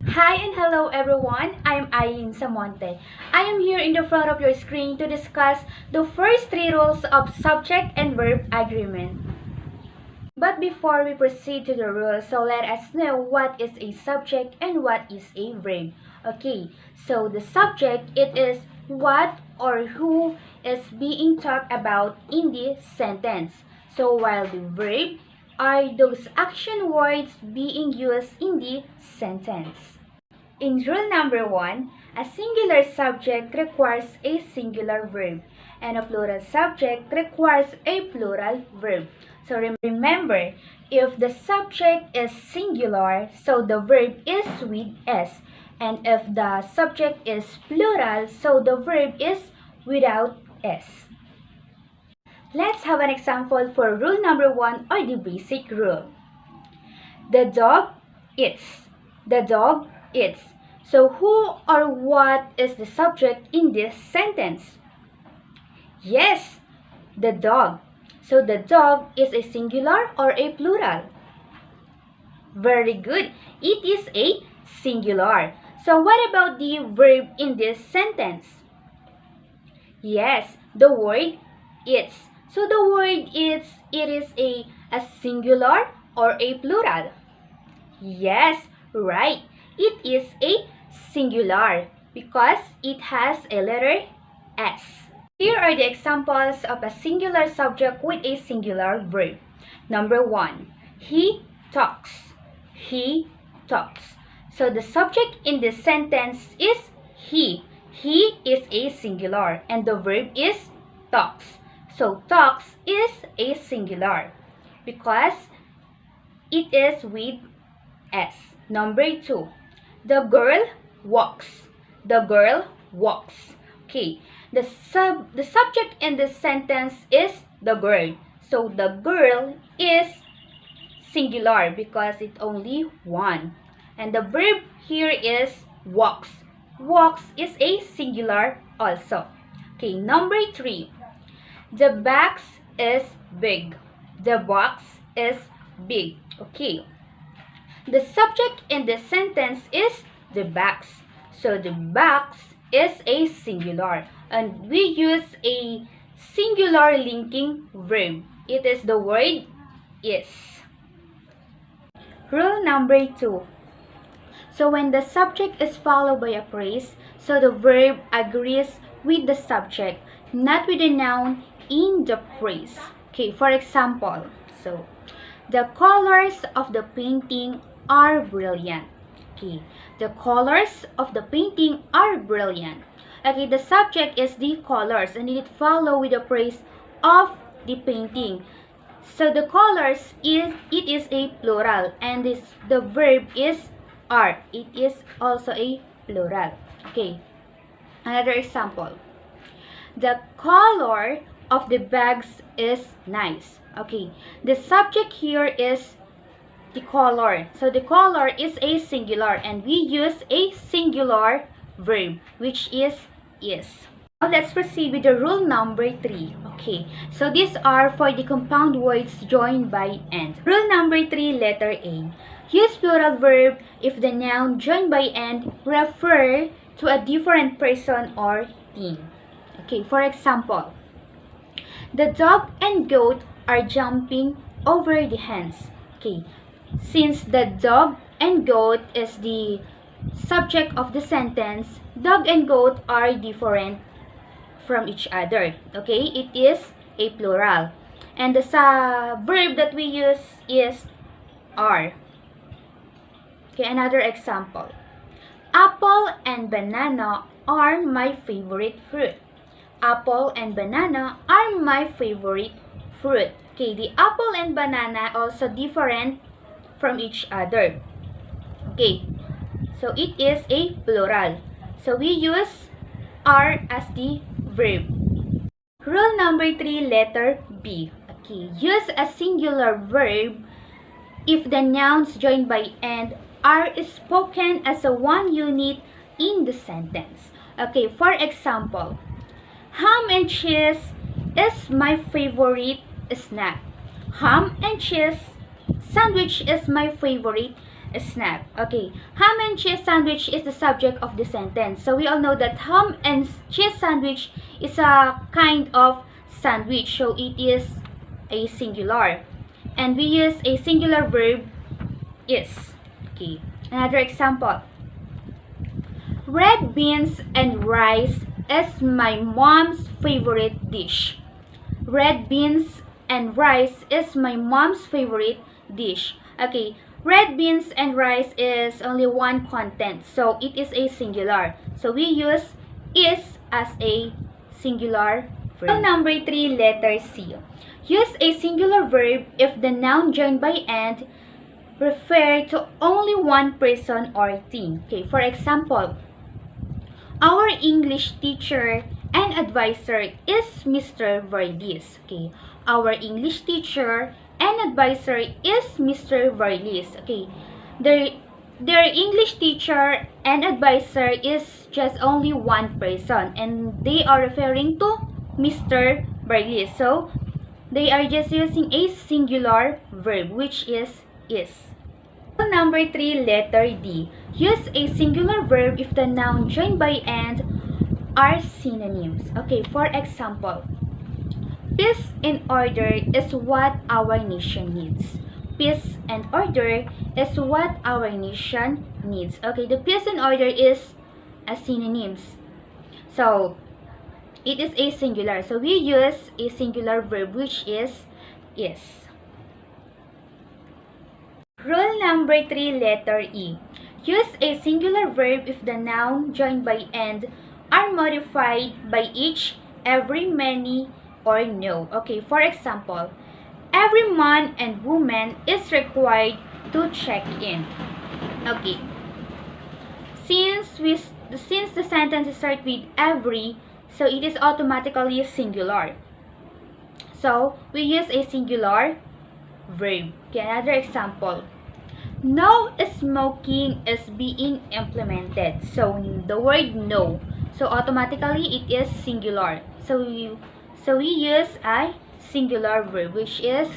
Hi and hello everyone, I'm Eileen Samonte. I am here in the front of your screen to discuss the first three rules of subject and verb agreement. But before we proceed to the rules, so let us know what is a subject and what is a verb. Okay, so the subject, it is what or who is being talked about in the sentence. So while the verb are those action words being used in the sentence. In rule number 1, a singular subject requires a singular verb, and a plural subject requires a plural verb. So remember, if the subject is singular, so the verb is with S. And if the subject is plural, so the verb is without S. Let's have an example for rule number 1 or the basic rule. The dog eats. The dog eats. So who or what is the subject in this sentence? Yes, the dog. So the dog is a singular or a plural? Very good. It is a singular. So what about the verb in this sentence? Yes, the word eats. So the word eats, it is a singular or a plural? Yes, right. It is a singular because it has a letter S. Here are the examples of a singular subject with a singular verb. Number 1, he talks. He talks. So the subject in this sentence is he. He is a singular and the verb is talks. So talks is a singular because it is with S. Number 2, the girl walks. The girl walks. Okay, the subject in this sentence is the girl. So the girl is singular because it's only one. And the verb here is walks. Walks is a singular also. Okay, number 3, the box is big. The box is big. Okay. The subject in this sentence is the box. So the box is a singular and we use a singular linking verb. It is the word is. Rule number 2. So when the subject is followed by a phrase, so the verb agrees with the subject, not with the noun in the phrase. Okay, for example, so the colors of the painting are brilliant. Okay, the colors of the painting are brilliant. Okay, the subject is the colors and it follow with the phrase of the painting. So the colors is a plural and the verb is are. It is also a plural. Okay, another example. The color of the bags is nice. Okay, the subject here is the color. So the color is a singular and we use a singular verb which is. Now let's proceed with the rule number 3. Okay, so these are for the compound words joined by and. Rule number 3, letter A. Use plural verb if the noun joined by and refer to a different person or thing. Okay, for example, the dog and goat are jumping over the hens. Okay, since the dog and goat is the subject of the sentence, dog and goat are different from each other. Okay, it is a plural. And the verb that we use is are. Okay, another example. Apple and banana are my favorite fruit. Apple and banana are my favorite fruit. Okay, the apple and banana also different from each other. Okay, so it is a plural. So we use are as the verb. Rule number 3, letter B. Okay, use a singular verb if the nouns joined by and are spoken as a one unit in the sentence. Okay, for example, ham and cheese is my favorite snack. Ham and cheese sandwich is my favorite snack. Okay, ham and cheese sandwich is the subject of the sentence. So we all know that ham and cheese sandwich is a kind of sandwich. So it is a singular. And we use a singular verb is. Okay, another example. Red beans and rice is my mom's favorite dish. Red beans and rice is my mom's favorite dish. Okay, red beans and rice is only one content, so it is a singular. So we use is as a singular verb. So number 3, letter C. Use a singular verb if the noun joined by and refer to only one person or thing. Okay, for example, our English teacher and advisor is Mr. Verlis. Okay, our English teacher and advisor is Mr. Verlis. Okay, their English teacher and advisor is just only one person, and they are referring to Mr. Verlis. So they are just using a singular verb, which is. Number 3, letter D. Use a singular verb if the noun joined by and are synonyms. Okay, for example, peace and order is what our nation needs. Peace and order is what our nation needs. Okay, the peace and order is a synonyms. So, it is a singular. So, we use a singular verb, which is. Rule number 3, letter E. Use a singular verb if the noun joined by and are modified by each, every, many, or no. Okay, for example, every man and woman is required to check in. Okay. Since the sentence starts with every, so it is automatically singular. So, we use a singular verb. Okay, another example. No smoking is being implemented. So the word no. So automatically it is singular. So we use a singular verb, which is